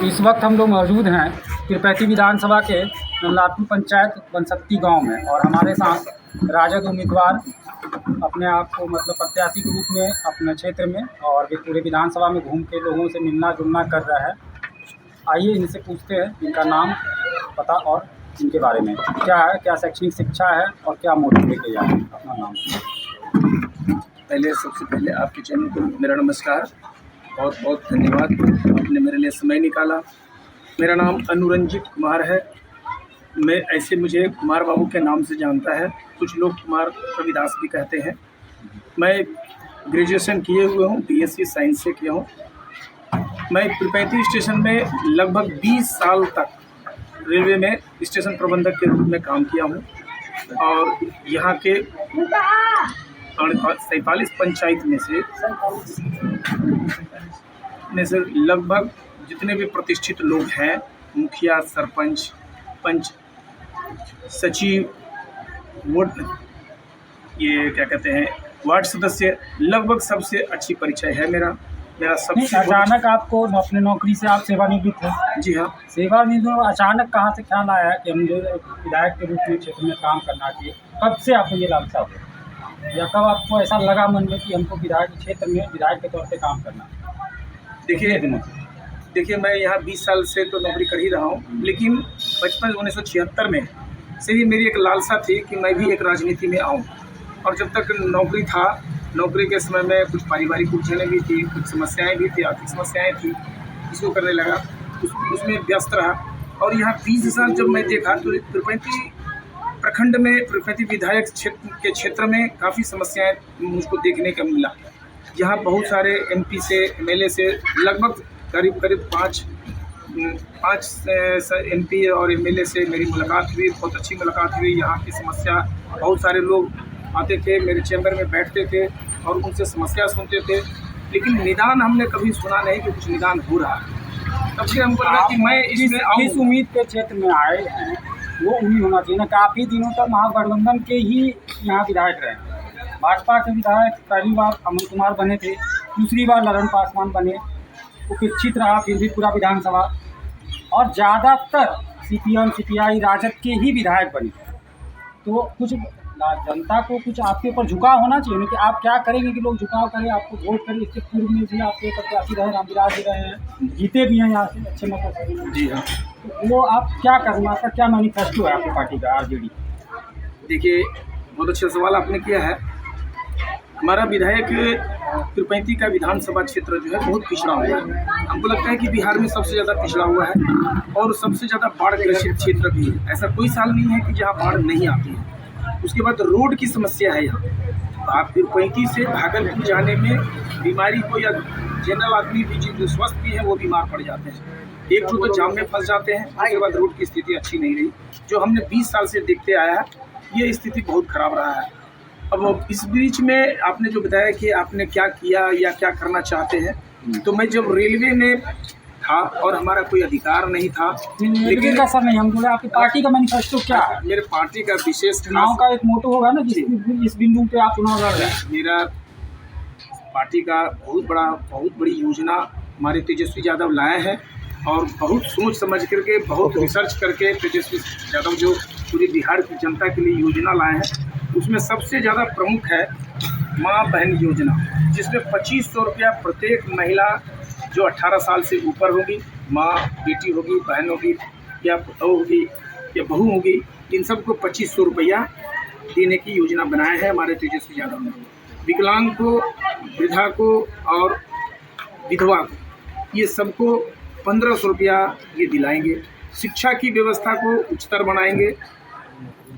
इस वक्त हम लोग मौजूद हैं तिरुपति विधानसभा के लाटू पंचायत बनसक्ती गांव में और हमारे साथ राजद उम्मीदवार अपने आप को मतलब प्रत्याशी के रूप में अपने क्षेत्र में और पूरे विधानसभा में घूम के लोगों से मिलना जुलना कर रहा है। आइए इनसे पूछते हैं इनका नाम पता और इनके बारे में क्या है, क्या शैक्षणिक शिक्षा है और क्या मोटिव लेके जा रहे हैं। अपना नाम। सबसे पहले आपके चैनल को मेरा नमस्कार, बहुत बहुत धन्यवाद, आपने मेरे लिए समय निकाला। मेरा नाम अनुरंजित कुमार है। मैं ऐसे मुझे कुमार बाबू के नाम से जानता है, कुछ लोग कुमार रविदास भी कहते हैं। मैं ग्रेजुएशन किए हुए हूँ, बीएससी साइंस से किया हूँ। मैं तिरुपति स्टेशन में लगभग 20 साल तक रेलवे में स्टेशन प्रबंधक के रूप में काम किया हूँ और यहाँ के 47 पंचायत में से लगभग जितने भी प्रतिष्ठित लोग हैं, मुखिया, सरपंच, पंच, सचिव, वार्ड सदस्य, लगभग सबसे अच्छी परिचय है मेरा सबसे। अचानक आपको अपने नौकरी से आप सेवानिवृत्त हैं? जी हाँ, सेवानिवृत्त। अचानक कहाँ से ख्याल आया कि हम जो विधायक के रूप में क्षेत्र में काम करना चाहिए? कब से आपको ये लालसा हुआ या कब आपको ऐसा लगा मन में कि हमको विधायक क्षेत्र में विधायक के तौर पे काम करना? देखिए मैं यहाँ 20 साल से तो नौकरी कर ही रहा हूँ, लेकिन बचपन 1976 में से ही मेरी एक लालसा थी कि मैं भी एक राजनीति में आऊँ। और जब तक नौकरी था, नौकरी के समय में कुछ पारिवारिक उलझनें भी थी, कुछ समस्याएं भी थी, आर्थिक समस्याएं थी, इसको करने लगा, उसमें व्यस्त रहा। और यहाँ 20 साल जब मैं देखा तो तिरुपति प्रखंड में, तिरुपति विधायक क्षेत्र में काफ़ी समस्याएं मुझको देखने का मिला। यहाँ बहुत सारे एमपी से, एमएलए से, लगभग करीब पाँच एमपी और एमएलए से मेरी मुलाकात हुई, बहुत अच्छी मुलाकात हुई। यहाँ की समस्या, बहुत सारे लोग आते थे, मेरे चैम्बर में बैठते थे और उनसे समस्या सुनते थे, लेकिन निदान हमने कभी सुना नहीं कि कुछ निदान हो रहा है। तब से हमको लगा कि मैं इसमें आऊँ। इस उम्मीद के क्षेत्र में आए हैं, वो उम्मीद होना चाहिए ना। काफ़ी दिनों तक महागठबंधन के ही यहाँ विधायक रहे। भाजपा के विधायक पहली बार अमन कुमार बने थे, दूसरी बार ललन पासवान बने, उपेक्षित रहा फिर भी पूरा विधानसभा, और ज़्यादातर सीपीएम, सीपीआई, राजद के ही विधायक बने। तो कुछ जनता को कुछ आपके ऊपर झुकाव होना चाहिए ना कि आप क्या करेंगे कि लोग झुकाव करें, आपको वोट करें। इसके पूर्व में भी आपके प्रत्याशी रहे, रामविलास जी रहे हैं, जीते भी हैं यहाँ से अच्छे मतों से। जी हाँ, तो वो आप क्या करना, आपका क्या मैनिफेस्टो है आपकी पार्टी का, आरजेडी? देखिए बहुत अच्छा सवाल आपने किया है। हमारा विधायक तिरुपति का विधानसभा क्षेत्र जो है बहुत पिछड़ा हुआ है। हमको लगता है कि बिहार में सबसे ज़्यादा पिछड़ा हुआ है और सबसे ज़्यादा बाढ़ ग्रसित क्षेत्र भी है। ऐसा कोई साल नहीं है कि जहाँ बाढ़ नहीं आती है। उसके बाद रोड की समस्या है यहाँ। आप तिरुपति से भागलपुर जाने में बीमारी को, या जनरल आदमी भी जो स्वस्थ भी है वो बीमार पड़ जाते हैं। एक तो जाम में फंस जाते हैं, उसके बाद रोड की स्थिति अच्छी नहीं रही। जो हमने 20 साल से देखते आया है, ये स्थिति बहुत खराब रहा है। अब इस बीच में आपने जो बताया कि आपने क्या किया या क्या करना चाहते हैं, तो मैं जब रेलवे में था और हमारा कोई अधिकार नहीं था, लेकिन का सर नहीं, हम बोले आपकी पार्टी का मैनिफेस्टो क्या है? मेरे पार्टी का विशेष चुनाव का एक मोटो होगा ना, इस बिंदु पे आप चुनाव लड़ रहे हैं। मेरा पार्टी का बहुत बड़ी योजना हमारे तेजस्वी यादव लाए हैं और बहुत सोच समझ करके, बहुत रिसर्च करके तेजस्वी यादव जो पूरी बिहार की जनता के लिए योजना लाए हैं, उसमें सबसे ज़्यादा प्रमुख है माँ बहन योजना, जिसमें 2500 रुपया प्रत्येक महिला जो 18 साल से ऊपर होगी, माँ, बेटी होगी, बहन होगी या पुतौ होगी या बहू होगी, इन सबको 2500 रुपया देने की योजना बनाया है हमारे तेजस्वी यादव ने। विकलांग को, वृद्धा को और विधवा को, ये सबको 1500 रुपया ये दिलाएंगे। शिक्षा की व्यवस्था को उच्चतर बनाएंगे,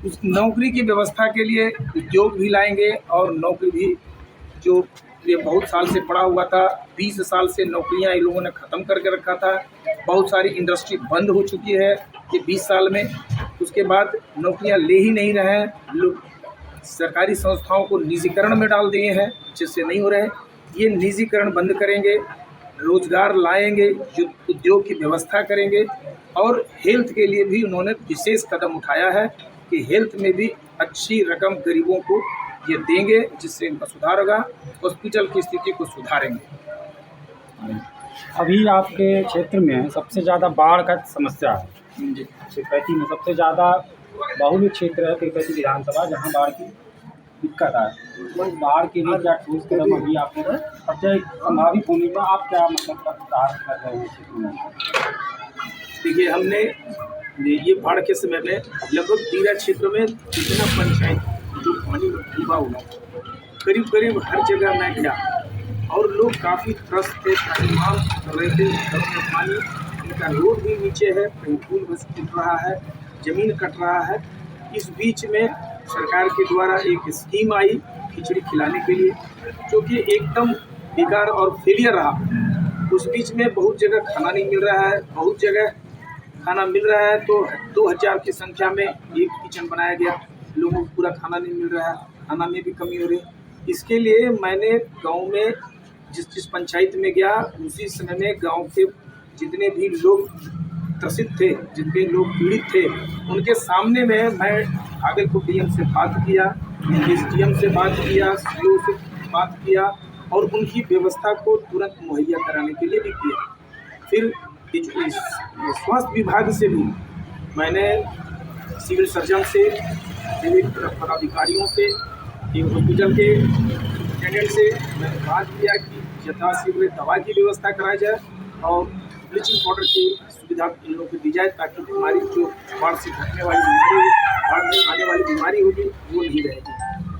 उस नौकरी की व्यवस्था के लिए उद्योग भी लाएंगे और नौकरी भी, जो ये बहुत साल से पड़ा हुआ था, 20 साल से नौकरियां इन लोगों ने ख़त्म करके रखा था। बहुत सारी इंडस्ट्री बंद हो चुकी है ये 20 साल में। उसके बाद नौकरियां ले ही नहीं रहे हैं लोग, सरकारी संस्थाओं को निजीकरण में डाल दिए हैं, जिससे नहीं हो रहे। ये निजीकरण बंद करेंगे, रोजगार लाएंगे, जो उद्योग की व्यवस्था करेंगे और हेल्थ के लिए भी उन्होंने विशेष कदम उठाया है कि हेल्थ में भी अच्छी रकम गरीबों को ये देंगे, जिससे इनका सुधार होगा, हॉस्पिटल की स्थिति को सुधारेंगे। अभी आपके क्षेत्र में सबसे ज़्यादा बाढ़ का समस्या है। जी। तिरुपति में सबसे ज़्यादा बहुल क्षेत्र है तिरुपति विधानसभा, जहाँ बाढ़ की दिक्कत है। तो इस बाढ़ के लिए क्या ठोस कदम अभी आपने प्रत्येक संभावित होने का आप क्या मतलब प्रयास कर रहे हैं क्षेत्र में? देखिए, हमने ये बाढ़ के समय में लगभग दीरा क्षेत्र में जितना पंचायत जो पानी में डूबा हुआ, करीब करीब हर जगह मैं गया और लोग काफ़ी त्रस्त थे, परेशान कर रहे थे। घरों में पानी, इनका रोड भी नीचे है, कहीं पुल बस टूट रहा है, ज़मीन कट रहा है। इस बीच में सरकार के द्वारा एक स्कीम आई खिचड़ी खिलाने के लिए, जो कि एकदम बेकार और फेलियर रहा। उस बीच में बहुत जगह खाना नहीं मिल रहा है, बहुत जगह खाना मिल रहा है तो 2000 की संख्या में एक किचन बनाया गया, लोगों को पूरा खाना नहीं मिल रहा है, खाना में भी कमी हो रही है। इसके लिए मैंने गांव में जिस पंचायत में गया, उसी समय में गांव के जितने भी लोग त्रसित थे, जितने लोग पीड़ित थे, उनके सामने में मैं भागलपुर डीएम से बात किया, एसडीएम से बात किया, सीओ से बात किया और उनकी व्यवस्था को तुरंत मुहैया कराने के लिए भी किया। फिर स्वास्थ्य विभाग से भी मैंने सिविल सर्जन से, सिविल पदाधिकारियों से, हॉस्पिटल के टेनेंट से मैंने बात किया कि यथाशीघ्र दवा की व्यवस्था कराई जाए और ब्लीचिंग पाउडर की सुविधा इन लोगों को दी जाए, ताकि बीमारी जो बाढ़ से घटने वाली बीमारी, बाढ़ में आने वाली बीमारी होगी वो नहीं रहेगी।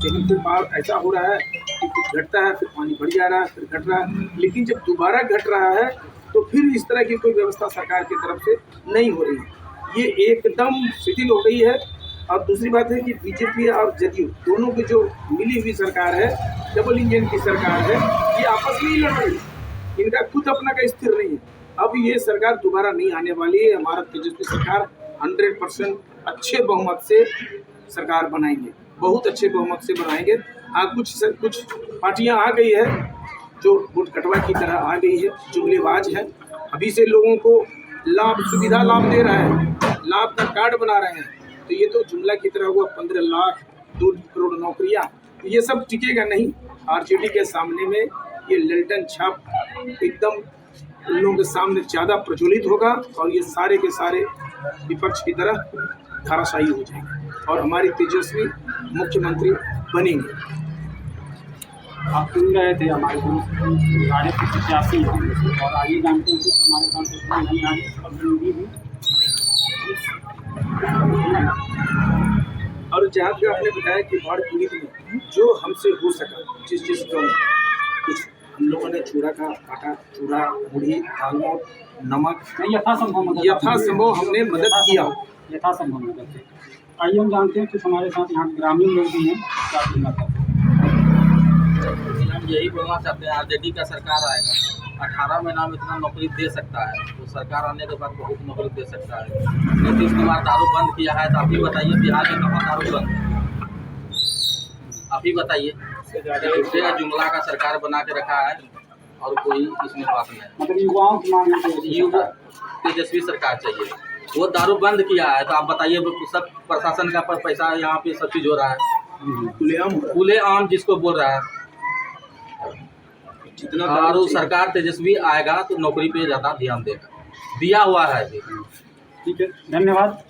लेकिन फिर बाढ़ ऐसा हो रहा है कि कुछ घटता है, फिर पानी बढ़ जा रहा है, फिर घट रहा है, लेकिन जब दोबारा घट रहा है तो फिर इस तरह की कोई व्यवस्था सरकार की तरफ से नहीं हो रही है। ये एकदम शिथिल हो गई है। और दूसरी बात है कि बीजेपी और जदयू दोनों की जो मिली हुई सरकार है, डबल इंजन की सरकार है, ये आपस में ही लड़ रही है, इनका खुद अपना का स्थिर नहीं है। अब ये सरकार दोबारा नहीं आने वाली है। हमारा तेजस्वी सरकार 100% अच्छे बहुमत से सरकार बनाएंगे, बहुत अच्छे बहुमत से बनाएंगे। हाँ, कुछ पार्टियां आ गई है जो वोट कटवा की तरह आ गई है, जुमलेबाज है, अभी से लोगों को सुविधा लाभ दे रहा है, लाभ का कार्ड बना रहे हैं। तो ये तो जुमला की तरह हुआ। 15 लाख 2 करोड़ नौकरियां, तो ये सब टिकेगा नहीं। आरजेडी के सामने में ये लल्टन छाप एकदम उन लोगों के सामने ज़्यादा प्रज्वलित होगा और ये सारे के सारे विपक्ष की तरह धाराशायी हो जाएंगे और हमारी तेजस्वी मुख्यमंत्री बनेंगे। आप सुन रहे थे हमारे राजद के 85 और आइए जानते हैं कि हमारे साथ नहीं आगे और जहाँ पे आपने बताया कि बाढ़ पीड़ित में जो हमसे हो सका, जिस गाँव कुछ हम लोगों ने चूड़ा का आटा, चूड़ा, मुढ़ी, दाल, नमक, यथासंभव हमने मदद किया। यथासंभव मदद की। आइए हम जानते हैं कि हमारे साथ यहाँ ग्रामीण लोग भी हैं, क्या कहना चाहते हैं? हम यही बोलना चाहते हैं, आरजेडी का सरकार आएगा, 18 महीना में इतना नौकरी दे सकता है, तो सरकार आने के बाद बहुत नौकरी दे सकता है। नीतीश कुमार दारू बंद किया है, तो आप ही बताइए बिहार में कहाँ दारू बंद है? आप ही बताइए। जुमला का सरकार बना के रखा है और कोई इसमें बात नहीं। मतलब युवाओं की मांग है, तेजस्वी सरकार चाहिए। वो दारू बंद किया है, तो आप बताइए सब प्रशासन का पैसा यहाँ पे सब चीज़ हो रहा है, खुलेआम जिसको बोल रहा है। और सरकार तेजस्वी आएगा तो नौकरी पे ज़्यादा ध्यान देगा, दिया हुआ है। ठीक है, धन्यवाद।